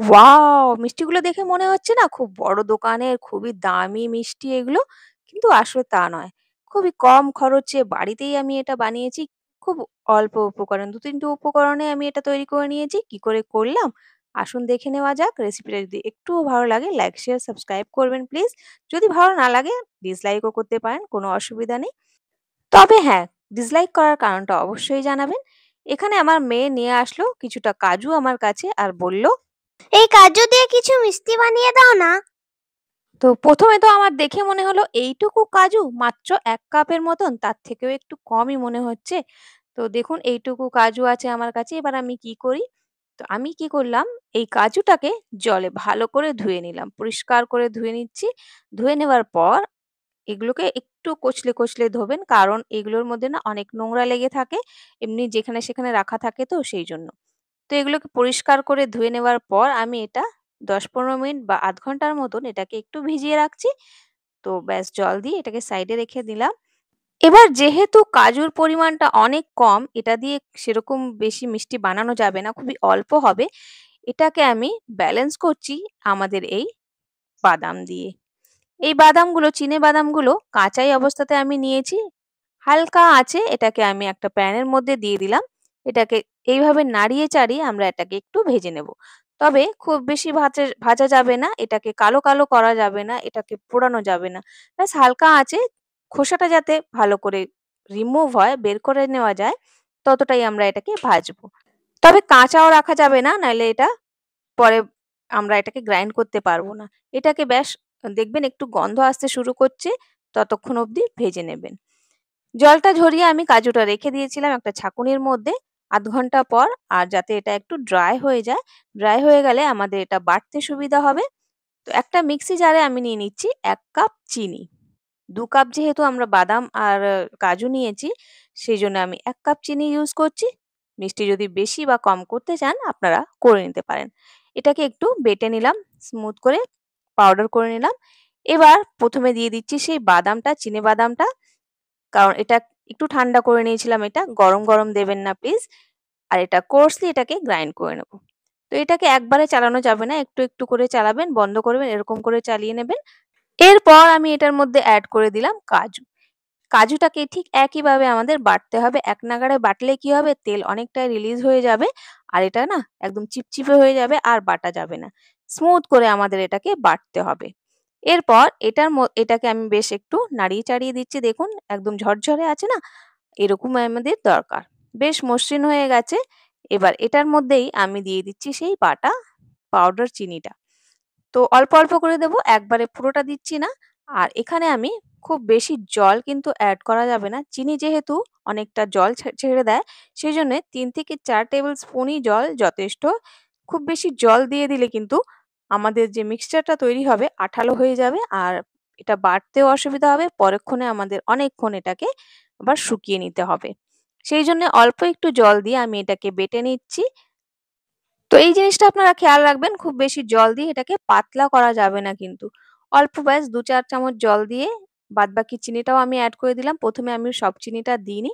Wow! মিষ্টিগুলো দেখে মনে হচ্ছে না খুব বড় দোকানের খুবই দামি মিষ্টি এগুলো। কিন্তু আসলে তা নয়। খুবই কম খরচে বাড়িতেই আমি এটা বানিয়েছি। খুব অল্প উপকরণ ২-৩ টে উপকরণে আমি এটা তৈরি করে নিয়েছি। কি করে করলাম? আসুন দেখে নেওয়া যাক। রেসিপিটা যদি একটুও ভালো লাগে লাইক, শেয়ার, সাবস্ক্রাইব করবেন প্লিজ। যদি ভালো না লাগে ডিসলাইকও করতে পারেন, কোনো অসুবিধা নেই। তবে হ্যাঁ, ডিসলাইক করার কারণটা অবশ্যই জানাবেন। এখানে আমার মেয়ে নিয়ে আসলো কিছুটা কাজু আমার কাছে আর বলল, এই কাজু দিয়ে কিছু মিষ্টি বানিয়ে দাও না। তো ১ম এ তো আমার দেখে মনে হলো এইটুকু কাজু মাত্র ১ কাপের মতন, তার থেকেও একটু কমই মনে হচ্ছে। তো দেখুন এইটুকু কাজু আছে আমার কাছে। এবার আমি কি করি? তো আমি কি করলাম, এই কাজুটাকে জলে ভালো করে ধুয়ে নিলাম। পরিষ্কার করে ধুয়ে নিচ্ছি। ধুয়ে নেওয়ার পর এগুলোকে একটু কচলে, কচলে ধোবেন। কারণ এগুলোর মধ্যে না অনেক নোংরা লেগে থাকে। এমনি যেখানে সেখানে রাখা থাকে তো সেইজন্য। তো এগুলোকে পরিষ্কার করে ধুয়ে নেওয়ার পর আমি এটা ১০-১৫ মিনিট বা ০.৫ ঘন্টার মতন এটাকে একটু ভিজিয়ে রাখছি। তো ব্যাস জল দিয়ে এটাকে সাইডে রেখে দিলাম। এবার যেহেতু কাজুর পরিমাণটা অনেক কম, এটা দিয়ে সেরকম বেশি মিষ্টি বানানো যাবে না, খুবই অল্প হবে। এটাকে আমি ব্যালেন্স করছি আমাদের এই বাদাম দিয়ে। এই বাদামগুলো, চিনে বাদামগুলো কাঁচাই অবস্থাতে আমি নিয়েছি। হালকা আঁচে এটাকে আমি একটা প্যানের মধ্যে দিয়ে দিলাম। এটাকে এইভাবে নাড়িয়ে চাড়িয়ে আমরা এটাকে একটু ভেজে নেব। তবে খুব বেশি ভাজা যাবে না, এটাকে কালো, কালো করা যাবে না, এটাকে পোড়ানো যাবে না। ব্যাস হালকা আঁচে খোসাটা যাতে ভালো করে রিমুভ হয়, বের করে নেওয়া যায়, ততটাই আমরা এটাকে ভাজবো। তবে কাঁচাও রাখা যাবে না, নাইলে এটা পরে আমরা এটাকে গ্রাইন্ড করতে পারবো না। এটাকে ব্যাস দেখবেন একটু গন্ধ আসতে শুরু করছে, ততক্ষণ অবধি ভেজে নেবেন। জলটা ঝরিয়ে আমি কাজুটা রেখে দিয়েছিলাম একটা ছাঁকুনির মধ্যে ০.৫ ঘন্টা পর। আর যাতে এটা একটু ড্রাই হয়ে যায়। ড্রাই হয়ে গেলে আমাদের এটা বাটতে সুবিধা হবে। তো একটা মিক্সি জারে আমি নিয়ে নিচ্ছি ১ কাপ চিনি। ২ কাপ যেহেতু আমরা বাদাম আর কাজু নিয়েছি, সেইজন্য আমি ১ কাপ চিনি ইউজ করছি। মিষ্টি যদি বেশি বা কম করতে চান আপনারা করে নিতে পারেন। এটাকে একটু বেটে নিলাম, স্মুথ করে পাউডার করে নিলাম। এবার ১ম এ দিয়ে দিচ্ছি সেই বাদামটা, চিনেবাদামটা। কারণ এটা একটু ঠান্ডা করে নিয়েছিলাম এটা। গরম, গরম দেবেন না প্লিজ। আর এটা কোর্সলি এটাকে গ্রাইন্ড করে নেব। তো এটাকে একবারে চালানো যাবে না। একটু, একটু করে চালাবেন, বন্ধ করবেন, এরকম করে চালিয়ে নেবেন। এরপর আমি এটার মধ্যে এড করে দিলাম কাজু। কাজুটাকে ঠিক একইভাবে আমাদের বাটতে হবে। এক নাগাড়ে বাটলে কি হবে? তেল অনেকটাই রিলিজ হয়ে যাবে। আর এটা না একদম চিপচিপে হয়ে যাবে, আর বাটা যাবে না। স্মুথ করে আমাদের এটাকে বাটতে হবে। এরপর এটাকে আমি বেশ একটু নাড়িয়ে চাড়িয়ে দিচ্ছি। দেখুন একদম ঝরঝরে আছে না? এরকম আমাদের দরকার। বেশ মসৃণ হয়ে গেছে। এবার এটার মধ্যেই আমি দিয়ে দিচ্ছি সেই বাটা পাউডার চিনিটা। তো অল্প, অল্প করে দেবো, একবারে পুরোটা দিচ্ছি না। আর এখানে আমি খুব বেশি জল কিন্তু এড করা যাবে না। চিনি যেহেতু অনেকটা জল ছেড়ে দেয়, সেজন্য ৩ থেকে ৪ টেবিল স্পুনই জল যথেষ্ট। খুব বেশি জল দিয়ে দিলে কিন্তু আমাদের যে মিক্সচারটা তৈরি হবে আঠালো হয়ে যাবে, আর এটা বাটতেও অসুবিধা হবে। পরক্ষণে আমাদের অনেকক্ষণ এটাকে আবার শুকিয়ে নিতে হবে। সেইজন্যে অল্প একটু জল দিয়ে আমি এটাকে বেটে নিচ্ছি। তো এই জিনিসটা আপনারা খেয়াল রাখবেন, খুব বেশি জল দিয়ে এটাকে পাতলা করা যাবে না কিন্তু। অল্প ব্যাস ২-৪ চামচ জল দিয়ে বাদবাকি চিনিটাও আমি এড করে দিলাম। ১ম এ আমি সব চিনিটা দিইনি।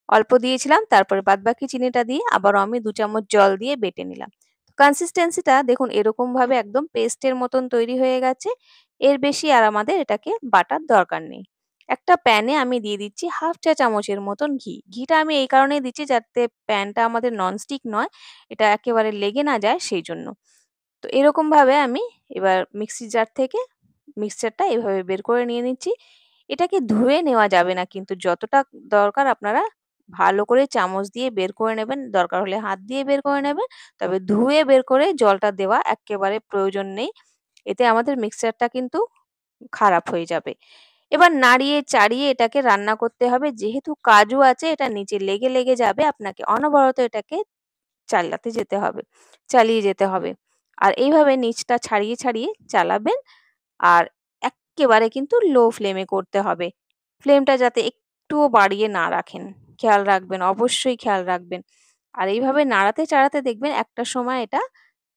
অল্প দিয়েছিলাম, তারপরে বাদবাকি চিনিটা দিয়ে আবারও আমি ২ চামচ জল দিয়ে বেটে নিলাম। কনসিস্টেন্সিটা দেখুন এরকমভাবে একদম পেস্টের মতন তৈরি হয়ে গেছে। এর বেশি আর আমাদের এটাকে বাটার দরকার নেই। একটা প্যানে আমি দিয়ে দিচ্ছি ১/২ চা চামচের মতন ঘি। ঘিটা আমি এই কারণেই দিচ্ছি যাতে প্যানটা আমাদের ননস্টিক নয়, এটা একেবারে লেগে না যায় সেইজন্য। তো এরকমভাবে আমি এবার মিক্সি জার থেকে মিক্সচারটা এভাবে বের করে নিয়ে নিচ্ছি। এটাকে ধুয়ে নেওয়া যাবে না কিন্তু, যতটা দরকার আপনারা ভালো করে চামচ দিয়ে বের করে নেবেন। দরকার হলে হাত দিয়ে বের করে নেবেন। তবে ধুয়ে বের করে জলটা দেওয়া এক্কেবারে প্রয়োজন নেই। এতে আমাদের মিক্সচারটা কিন্তু খারাপ হয়ে যাবে। এবার নাড়িয়ে চাড়িয়ে এটাকে রান্না করতে হবে। যেহেতু কাজু আছে এটা নিচে লেগে, লেগে যাবে। আপনাকে অনবরত এটাকে চালিয়ে যেতে হবে। আর এইভাবে নিচটা ছাড়িয়ে, ছাড়িয়ে চালাবেন। আর এক্কেবারে কিন্তু লো ফ্লেমে করতে হবে। ফ্লেমটা যাতে একটুও বাড়িয়ে না রাখেন। খেয়াল রাখবেন, অবশ্যই খেয়াল রাখবেন। আর এইভাবে নাড়াতে চাড়াতে দেখবেন একটা সময় এটা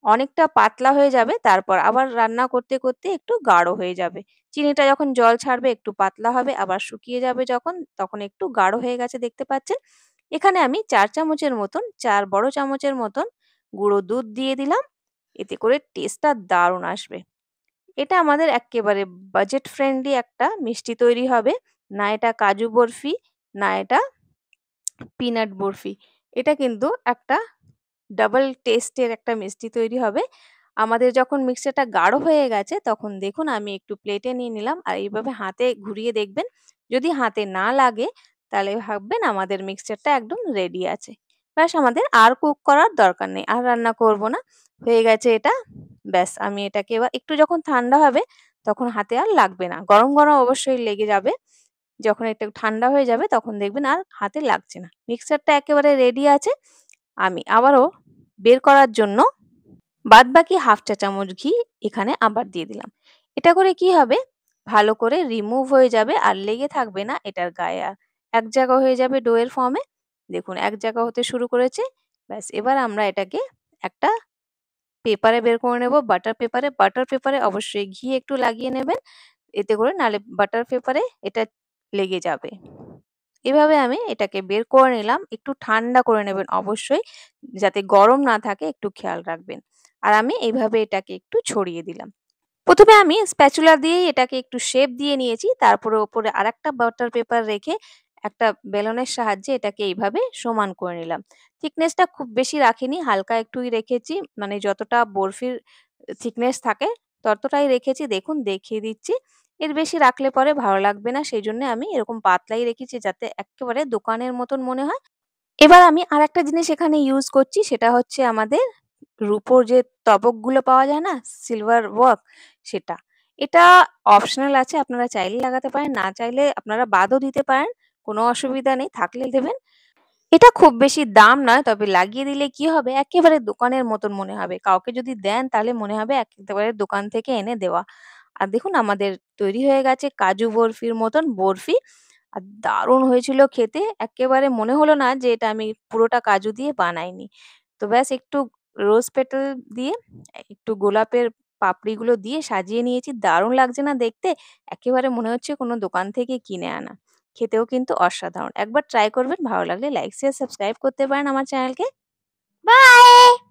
অনেকটা পাতলা হয়ে যাবে। তারপর আবার রান্না করতে, করতে একটু গাঢ় হয়ে যাবে। চিনিটা যখন জল ছাড়বে একটু পাতলা হবে, আবার শুকিয়ে যাবে যখন, তখন একটু গাঢ় হয়ে গেছে দেখতে পাচ্ছেন। এখানে আমি ৪ চামচের মতন, ৪ বড় চামচের মতন গুঁড়ো দুধ দিয়ে দিলাম। এতে করে টেস্টটা দারুণ আসবে। এটা আমাদের এক্কেবারে বাজেট ফ্রেন্ডলি একটা মিষ্টি তৈরি হবে। না এটা কাজু বরফি, না এটা পিনাট বরফি। এটা কিন্তু একটা ডাবল টেস্টের একটা মিষ্টি তৈরি হবে। আমাদের যখন মিক্সচারটা গাঢ় হয়ে গেছে তখন দেখুন আমি একটু প্লেটে নিয়ে নিলাম আর এইভাবে হাতে ঘুরিয়ে দেখবেন। যদি হাতে না লাগে তাহলে ভাববেন আমাদের মিক্সচারটা একদম রেডি আছে। ব্যাস আমাদের আর কুক করার দরকার নেই। আর রান্না করব না। হয়ে গেছে এটা। ব্যাস আমি এটাকে এবার একটু যখন ঠান্ডা হবে তখন হাতে আর লাগবে না। গরম, গরম অবশ্যই লেগে যাবে। যখন একটু ঠান্ডা হয়ে যাবে তখন দেখবেন আর হাতে লাগছে না। মিক্সচারটা একেবারে রেডি আছে। আমি আবারও বের করার জন্য বাদবাকি হাফ চা চামচ ঘি এখানে আবার দিয়ে দিলাম। এটা করে কি হবে? ভালো করে রিমুভ হয়ে যাবে আর লেগে থাকবে না এটার গায়ে আর। এক জায়গা হয়ে যাবে ডো এর ফর্মে। দেখুন এক জায়গা হতে শুরু করেছে। ব্যাস এবার আমরা এটাকে একটা পেপারে বের করে নেব, বাটার পেপারে। বাটার পেপারে অবশ্যই ঘি একটু লাগিয়ে নেবেন। এতে করে নাহলে বাটার পেপারে এটা লেগে যাবে। এভাবে আমি এটাকে বের করে নিলাম। একটু ঠান্ডা করে নেবেন অবশ্যই। যাতে গরম না থাকে একটু খেয়াল রাখবেন। আর আমি এইভাবে এটাকে একটু ছড়িয়ে দিলাম। ১ম এ আমি স্প্যাচুলা দিয়েই এটাকে একটু শেপ দিয়ে নিয়েছি। তারপরে ওপরে আরেকটা বাটার পেপার রেখে একটা বেলনের সাহায্যে এটাকে এইভাবে সমান করে নিলাম। থিকনেসটা খুব বেশি রাখিনি, হালকা একটুই রেখেছি। মানে যতটা বরফির থিকনেস থাকে ততটাই রেখেছি। দেখুন দেখিয়ে দিচ্ছি। এর বেশি রাখলে পরে ভালো লাগবে না। সেইজন্যে আমি এরকম পাতলাই রেখেছি যাতে এক্কেবারে দোকানের মতন মনে হয়। এবার আমি আরেকটা জিনিস এখানে ইউজ করছি সেটা হচ্ছে আমাদের রূপোর যে তবকগুলো পাওয়া যায় না? সিলভার ওয়ার্ক সেটা। এটা অপশনাল আছে আপনারা চাইলে লাগাতে পারেন, না চাইলে আপনারা বাদও দিতে পারেন। কোনো অসুবিধা নেই, থাকলে দেবেন। এটা খুব বেশি দাম নয় তবে লাগিয়ে দিলে কি হবে একেবারে দোকানের মতন মনে হবে। কাউকে যদি দেন তাহলে মনে হবে একেবারে দোকান থেকে এনে দেওয়া। আর দেখুন আমাদের তৈরি হয়ে গেছে কাজু বরফির মতন বরফি। আর দারুণ হয়েছিল খেতে। এক্কেবারে মনে হলো না যে এটা আমি পুরোটা কাজু দিয়ে বানাইনি। তো ব্যাস একটু রোজ পেটাল দিয়ে একটু গোলাপের পাপড়িগুলো দিয়ে সাজিয়ে নিয়েছি। দারুণ লাগছে না দেখতে? একেবারে মনে হচ্ছে কোনো দোকান থেকে কিনে আনা। খেতেও কিন্তু অসাধারণ। একবার ট্রাই করবেন, ভালো লাগলে লাইক, শেয়ার, সাবস্ক্রাইব করতে পারেন আমার চ্যানেলকে। বাই।